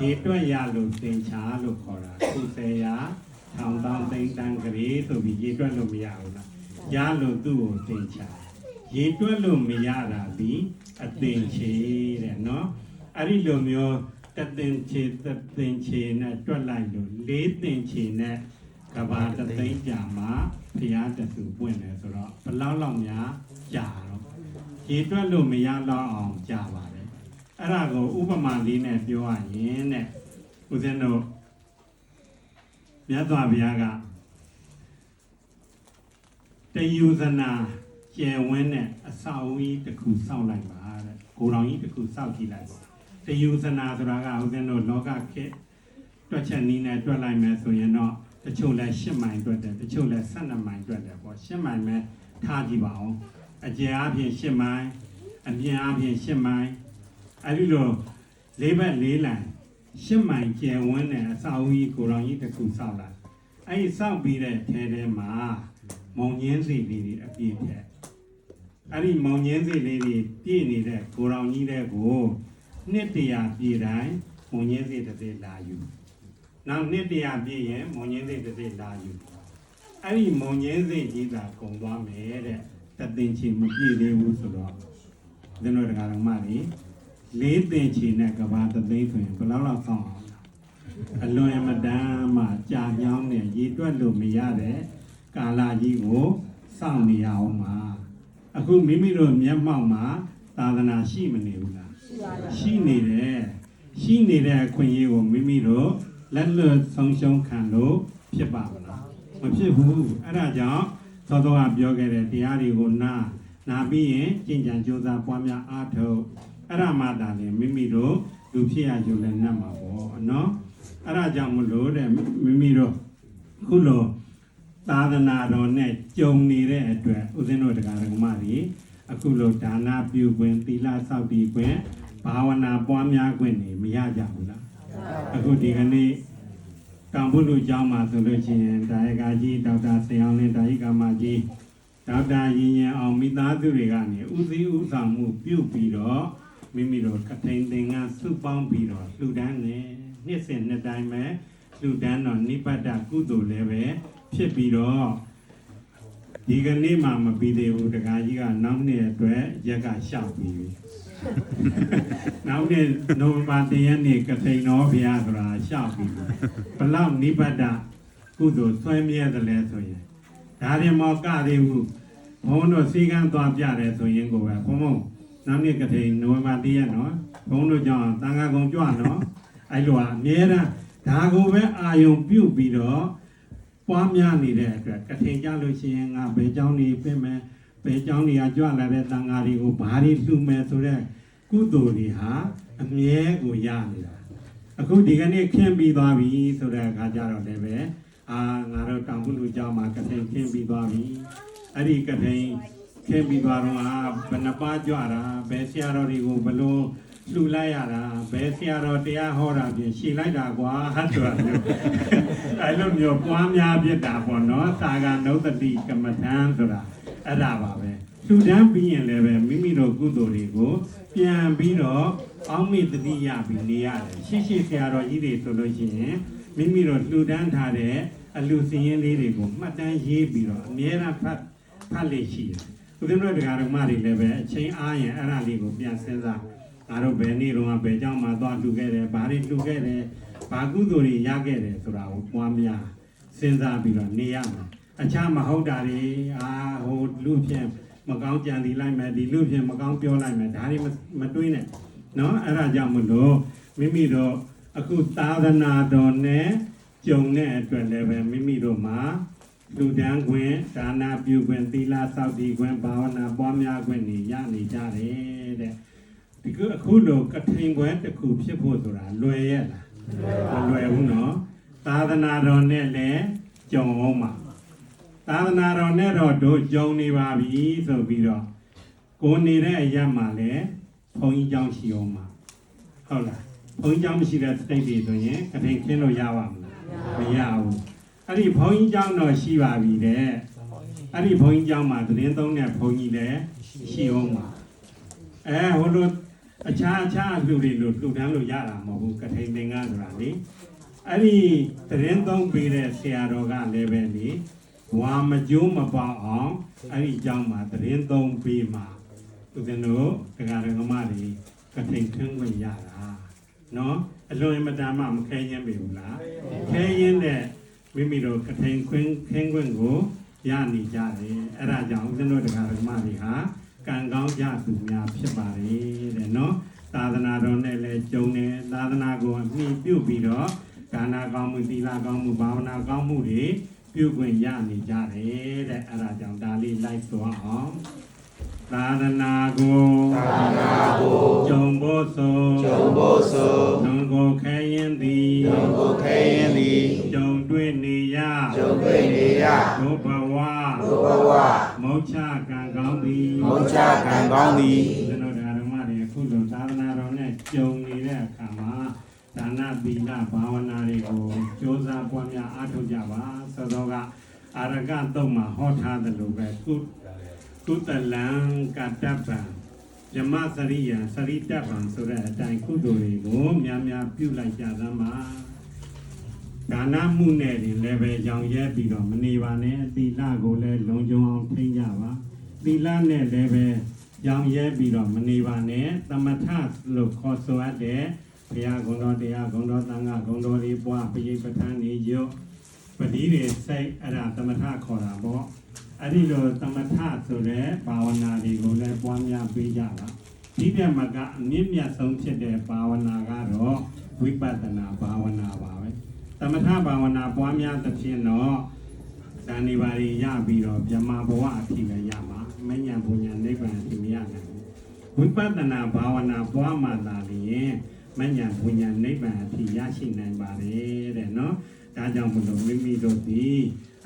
ရေတွက်ရလို့တင်ချာလို့ခေါ်တာခုစေရာထောင်တောင်းသိန်းတန်းကလေးဆိုပြီးရေတွက်လို့မရဘူးလားရလို့သူ့ကိုတင်ချာရေတွက်လို့မရတာဒီအတင်ချေတဲ့နော်အဲ့ဒီလိုမျိုးတတင်ချေနဲ့တွက်လိုက်လို့လေးတင်ချေနဲ့ကဘာတသိန်းကြာမှဘုရားတဆူပွင့်တယ်ဆိုတော့ဘလောက်များကြာတော့ရေတွက်လို့မရတော့အောင်ကြာပါတယ်အဲ့ဒါကိုဥပမာလေးနဲ့ပြောရရင်တဲ့ဦးဇင်းတို့မြတ်စွာဘုရားကတယူဇနာကျယ်ဝန်းတဲ့အစာအုပ်ကြီးတစ်ခုစောင့်လိုက်ပါတဲ့ကိုယ်တော်ကြီးတစ်ခုစောင့်ကြည့်လိုက်ပါတယူဇနာဆိုတာကဦးဇင်းတို့လောကခေတ်တွက်ချက်နည်းနဲ့တွက်လိုက်မယ်ဆိုရင်တော့တချို့လဲ10မိုင်တွက်တယ်တချို့လဲ12မိုင်တွက်တယ်ပေါ့10မိုင်ပဲထားကြည့်ပါအောင်အကျယ်အပြင်10မိုင်အမြင့်အပြင်10မိုင်အဲ့ဒီလိုလေးဘက်လေးလံ10မိုင်ကျယ်ဝန်းတဲ့အစာအုပ်ကြီးကိုယ်တော်ကြီးတစ်ခုစောင့်လိုက်အဲ့ဒီစောင့်ပြီးတဲ့ထဲမှာမုံငင်းစီလေးတွေအပြည့်ထက်အဲ့ဒီမုံငင်းစီလေးတွေပြည့်နေတဲ့ကိုယ်တော်ကြီးတဲ့ကိုနှစ်တရာပြည့်တိုင်းမုံငင်းစီတစ်စိလာယူနောက်နှစ်တရာပြည့်ရင်မုံငင်းစီတစ်စိလာယူအဲ့ဒီမုံငင်းစီကြီးသာကုန်သွားမယ်တဲ့တသင်ချီမပြည့်သေးဘူးဆိုတော့ဒီလိုတရားတော်မှလေလေးသင်ချီနဲ့ကဘာတသိန်းဆိုရင်ဘယ်လောက်ဆောင်းအောင်အလွန်အမတန်မှကြာညောင်းနဲ့ရေတွက်လို့မရတဲ့ကာလကြီးကိုစောင့်နေရအောင်ပါအခုမိမိတို့မျက်မှောက်မှာသာသနာရှိမနေဘူးလားရှိနေတယ်ရှိနေတဲ့အခွင့်အရေးကိုမိမိတို့လက်လွတ်ဆုံးရှုံးခံလို့ဖြစ်ပါမလားမဖြစ်ဘူးအဲ့ဒါကြောင့်သောတော်ကပြောခဲ့တဲ့တရားတွေကိုနာပြီးရင်ကျင့်ကြံကြိုးစားပွားများအားထုတ်အဲ့ဒါမှသာလေမိမိတို့လူဖြစ်ရယူလည်းနှက်မှာပေါ့နော်အဲ့ဒါကြောင့်မလို့တဲ့မိမိတို့ခုလိုသာသနာတော်နဲ့ကြုံနေတဲ့အတွက်ဦးဇင်းတို့တရားဓမ္မတွေအခုလိုဒါနပြုခွင့်သီလစောင့်တည်ခွင့်ဘာဝနာပွားများခွင့်နေမရကြဘူးလားအခုဒီကနေ့ကံဘုလူကျောင်းမှာဆိုလို့ရှိရင်ဒါယကကြီးဒေါက်တာဆရာအောင်လင်းဒါယိကမကြီးဒေါက်တာရင်ရင်အောင်မိသားစုတွေကနေဦးစီးဦးဆောင်မှုပြုပြီးတော့မိမိတို့ကထိန်သင်္ကန်းစုပေါင်းပြီးတော့လှူဒန်းနေနှစ်စဉ်နှစ်တိုင်းပဲလှူဒန်းတော့နိဗ္ဗာန်ကုသိုလ်လည်းပဲဖြစ်ပြီးတော့ဒီကနေ့မှမပြီးသေးဘူးတခါကြီးကနောက်နှစ်အတွက်ရက်ကရှောက်ပြီးပြီနောက်နှစ်နိုဝင်ဘာ10ရက်နေ့ကထိန်တော်ဘုရားဆိုတာရှောက်ပြီးပြီဘလောက်နိဗ္ဗာန်ကုသိုလ်ဆွဲမြဲတယ်လဲဆိုရင်ဒါရင်မောကသေးဘူးဘုန်းတို့စီကံသွားပြတယ်ဆိုရင်ကိုပဲဘုံနောက်နှစ်ကထိန်နိုဝင်ဘာ10ရက်နော်ဘုန်းတို့ကြောင့်တန်ခါကုံကြွနော်အဲ့လိုအမြဲတမ်းဒါကိုပဲအာယုံပြုတ်ပြီးတော့ပွားများနေတဲ့အတွက်ကထိန်ကြလို့ရှိရင်ငါဘယ်เจ้าနေပြင်မယ်ဘယ်เจ้าနေကကြွလာတဲ့တန်ခါတွေကိုဘာတွေလှူမယ်ဆိုတဲ့ကုသိုလ်တွေဟာအမြဲကိုရနေတာအခုဒီကနေ့ခင်းပြီးသွားပြီဆိုတဲ့အခါကျတော့လည်းပဲငါတို့တောင်ကုလူเจ้าမှာကထိန်ခင်းပြီးသွားပြီအဲ့ဒီကထိန်ခင်းပြီးသွားတော့ဘယ်နှပါးကြွတာဘယ်ဆရာတော်တွေကိုဘလို့လှူလိုက်ရတာဘယ်ဆရာတော်တရားဟောတာပြင်ရှင်းလိုက်တာကွာဆိုတာမျိုးအဲ့လိုမျိုးပွားများပြတာပေါ့နော်သာဂနုတ္တိကမ္မထံဆိုတာအဲ့ဒါပါပဲလှူဒန်းပြီးရင်လည်းပဲမိမိတို့ကုသိုလ်တွေကိုပြန်ပြီးတော့အောက်မေ့တတိယပြီးနေရတယ်ရှိဆရာတော်ကြီးတွေဆိုလို့ရှိရင်မိမိတို့လှူဒန်းထားတဲ့အလှူစည်းရင်းလေးတွေကိုမှတ်တမ်းရေးပြီးတော့အမြဲတမ်းဖတ်လေ့ရှိတယ်ဦးဇင်းတို့တရားဓမ္မတွေလည်းပဲအချိန်အားရင်အဲ့ဒါလေးကိုပြန်စဉ်းစားငါတို့ဘယ်နေ့တော့ဘယ်เจ้าမှာသွားလှူခဲ့တယ်ဘာတွေလှူခဲ့တယ်ဘာကုသိုလ်တွေရခဲ့တယ်ဆိုတာကိုပွားများစဉ်းစားပြီးတော့နေရမှာအခြားမဟုတ်တာတွေဟိုလူဖြင့်မကောင်းကြံဒီလိုက်မယ်ဒီလူဖြင့်မကောင်းပြောလိုက်မယ်ဒါတွေမတွေးနဲ့နော်အဲ့ဒါကြောင့်မလို့မိမိတို့အခုသာသနာတော်နဲ့ ကြုံတဲ့အတွက်လည်းပဲမိမိတို့မှာလူတန်းခွင့်ဒါနာပြုခွင့်သီလစောင့်တည်ခွင့်ဘာဝနာပွားများခွင့်တွေရနေကြတယ်တဲ့ဒီအခုလိုကထိန်ခွင့်တစ်ခုဖြစ်ဖို့ဆိုတာလွယ်ရဲ့လားမလွယ်ဘူးနော်သာသနာတော်နဲ့လည်းကြုံအောင်ပါသာသနာတော်နဲ့တော့တို့ကြုံနေပါပြီဆိုပြီးတော့ကိုနေတဲ့အရာမှာလည်းဘုန်းကြီးကျောင်းရှိအောင်ပါဟုတ်လားဘုန်းကြီးကျောင်းမရှိတဲ့စိတ်တွေဆိုရင်ကထိန်ခင်းလို့ရပါမလားမရဘူးအဲ့ဒီဘုန်းကြီးကျောင်းတော့ရှိပါပြီတဲ့အဲ့ဒီဘုန်းကြီးကျောင်းမှာသတင်းသုံးတဲ့ဘုန်းကြီးလည်းရှိအောင်ပါဟိုလိုအခြားလူတွေလို့လှူဒန်းလို့ရတာမဟုတ်ဘူးကထိန်သင်္ကန်းဆိုတာလေအဲ့ဒီသတင်းသုံးပေးတဲ့ဆရာတော်ကလည်းပဲလေဝါမကျိုးမပေါအောင်အဲ့ဒီကျောင်းမှာသတင်းသုံးပေးမှာသူတို့တရားဓမ္မတွေကထိန်ခင်းဝင်ရတာနော်အလွန်အမတန်မှမခဲရင်ပြီဘူးလားခဲရင်တဲ့မိမိတို့ကထိန်ခွင်းခင်းခွင်းကိုရနေကြတယ်အဲ့ဒါကြောင့်ဦးဇင်းတို့တရားဓမ္မတွေဟာကံကောင်းကြသူများဖြစ်ပါလေတဲ့နော်သာသနာတော်နဲ့လည်းကြုံတယ်သာသနာကိုအမိပြုပြီးတော့ဒါနာကောင်းမှုသီလကောင်းမှုဘာဝနာကောင်းမှုတွေပြုခွင့်ရနေကြတယ်တဲ့အဲ့ဒါကြောင့်ဒါလေးလိုက်သွားအောင်သာသနာကိုကြုံဖို့ဆိုနှုံကိုခဲရင်သည်ကြုံတွေ့နေရဒုဘဝမုတ်ချကံကောင်းသည်ကျွန်တော်ဓမ္မတွေအခုလိုသာသနာတော်နဲ့ကြုံနေတဲ့အခါမှာဒါနသီလဘာဝနာတွေကိုကြိုးစားပွားများအားထုတ်ကြပါသောတော့ကအာရကတုံမှာဟောထားတယ်လို့ပဲကုတလံကတ္တပံယမစရိယစရိတ္တပံဆိုတဲ့အတိုင်းကုသိုလ်တွေကိုများများပြုလိုက်ကြသမှာဒါနမှုနဲ့လည်းပဲရောင်ရဲပြီးတော့မနေပါနဲ့သီလကိုလည်းလုံခြုံအောင်ထိန်းကြပါသီလနဲ့လည်းပဲရောင်ရဲပြီးတော့မနေပါနဲ့သမထလို့ခေါ်ဆိုအပ်တဲ့ဘုရားဂုဏ်တော်တရားဂုဏ်တော်သံဃာဂုဏ်တော်တွေပွားပိဋိပဋ္ဌာန်းတွေရုပ်ပတိတွေစိတ်အဲ့ဒါသမထခေါ်တာပေါ့အဲ့ဒီလိုသမထဆိုတဲ့ဘာဝနာတွေကိုလည်းပွားများပေးကြပါဒီတဲ့မှာကအမြင့်မြတ်ဆုံးဖြစ်တဲ့ဘာဝနာကတော့ဝိပဿနာဘာဝနာပါပဲသမထဘာဝနာပွားများသဖြင့်တော့ဇာနေပါရီရပြီးတော့ဗြဟ္မာဘဝအဖြစ်လည်းရမှာမဉ္ဇဉ်ဘုံညာနိဗ္ဗာန်အဖြစ်မရနိုင်ဘူးဝိပဿနာဘာဝနာပွားမှသာလျှင်မဉ္ဇဉ်ဘုံညာနိဗ္ဗာန်အဖြစ်ရရှိနိုင်ပါတယ်တဲ့နော်ဒါကြောင့်မလို့မိမိတို့ဒီ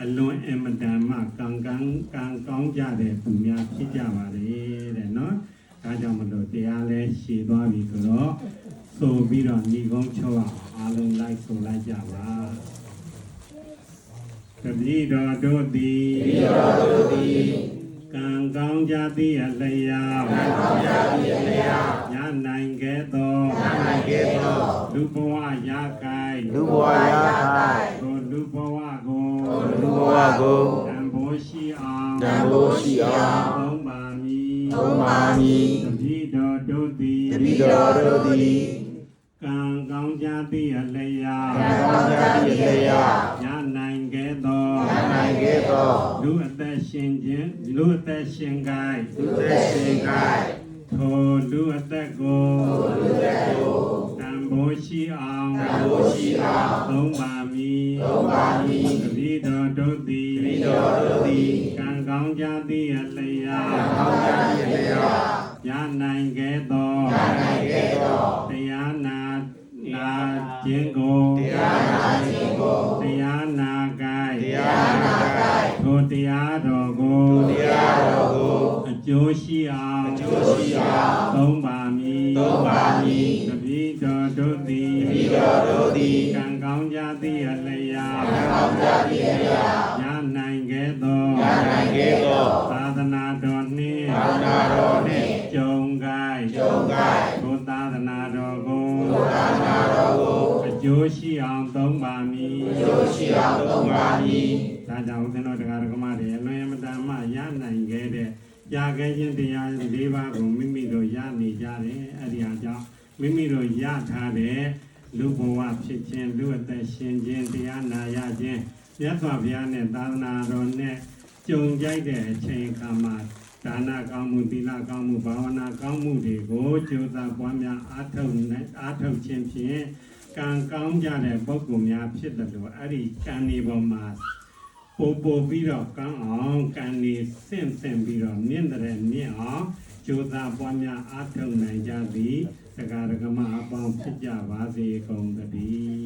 အလွန်အမတန်မှကံကောင်းကြတဲ့သူများဖြစ်ကြပါလေတဲ့နော်ဒါကြောင့်မလို့တရားလဲရှည်သွားပြီဆိုတော့ဆိုပြီးတော့ညီကုန်းချောအားလုံးလိုက်ဆိုလိုက်ကြပါတတိတော်တို့သည်ကံကောင်းကြသည်အလျောက်ညနိုင်ခဲ့သောလူဘဝရကိုင်လူဘဝကိုတန်ဖိုးရှိအောင်သုံးပါမည်တတိတော်တို့သည်ကံကောင်းကြသည်အလျောက်ညနိုင်ခဲ့သောလူအသက်ရှင်ကိုင်ထိုလူအသက်ကိုတန်ဖိုးရှိအောင်သုံးပါမည်တတိတော်တို့သည်ကံကောင်းကြသည်အလျောက်ညနိုင်ခဲ့သောတရားနာခြင်းကိုတရားနာကိုင်ထိုတရားတော်ကိုအကျိုးရှိအောင်သုံးပါမည်တတိတော်တို့သည်ကံကောင်းကြသည်အလျောက်ညနိုင်ခဲ့သောသာသနာတော်နှင့်ကြုံကိုင်ထိုသာသနာတော်ကိုအကျိုးရှိအောင်သုံးပါမည်ဒါကြောင့်ဦးဇင်းတို့တရားဓမ္မတွေအလွန်အမတန်မှရနိုင်ခဲ့တဲ့ရခဲ့ခြင်းတရား၄ပါးကိုမိမိတို့ရနေကြတယ်အဲ့ဒီအကြောင်းမိမိတို့ရထားတဲ့လူဘဝဖြစ်ခြင်းလူအသက်ရှင်ခြင်းတရားနာရခြင်းမြတ်စွာဘုရားနဲ့သာသနာတော်နဲ့ကြုံကြိုက်တဲ့အချိန်အခါမှာဒါနကောင်းမှုသီလကောင်းမှုဘာဝနာကောင်းမှုတွေကိုကြိုးစားပွားများအားထုတ်ခြင်းဖြင့် ကံကောင်းကြတဲ့ပုဂ္ဂိုလ်များဖြစ်တယ်လို့အဲ့ဒီကံဒီပေါ်မှာပို့ပြီးတော့ကောင်းအောင်ကံဒီဆင့်ပြီးတော့မြင့်တဲ့မြင့်အောင်ကြိုးစားပွားများအားထုတ်နိုင်ကြသည်တရားဓမ္မအပေါင်းဖြစ်ကြပါစေကုန်သတည်း